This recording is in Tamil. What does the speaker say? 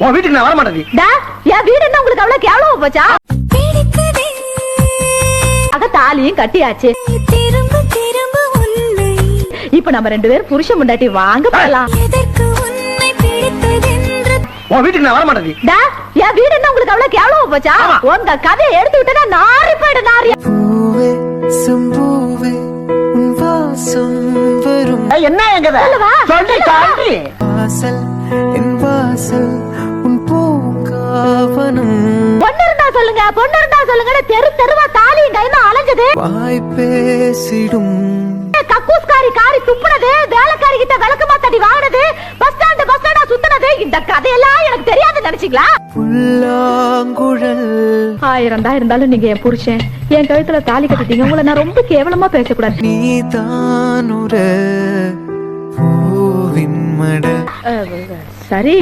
உன் வீட்டுக்கு நான் வர மாட்டேன். என் வீடு என்ன உங்களுக்கு அவ்வளவு கேவலமா போச்சா? அக தாலியும் கட்டியாச்சு. இப்ப நம்ம 2 பேரும் புருஷன் முண்டாட்டி வாங்க போலாம். உன் வீட்டுக்கு நான் வர மாட்டேன். என் வீடு என்ன உங்களுக்கு அவ்வளவு கேவலமா போச்சா? உங்க கதையை எடுத்து விட்டா நாரி போயிடு நாரி. என்ன எங்கத சொல்லி சொல்லி வாசல் என் வாசல் உன் பூங்காவனம். பொண்ணு இருந்தா சொல்லுங்க, பொண்ணு இருந்தா சொல்லுங்க. தெரு தெருவா தாலியும் கைமா அலைஞ்சது. வாய் பேசிடும் கக்கூஸ்காரி காரி துப்புனது, வேலைக்காரி கிட்ட விளக்கு மாத்தாடி வாங்கினது, பஸ் ஸ்டாண்டா சுத்தினது, இந்த கதையெல்லாம் எனக்கு தெரியாது நினைச்சீங்களா? புல்லாங்குழல் 1000 தான் இருந்தாலும் நீங்க என் புருஷன், என் கழுத்துல தாலி கட்டிட்டீங்க. உங்களை நான் ரொம்ப கேவலமா பேசக்கூடாது. நீதான் ஒரு பூவின் மட. சரி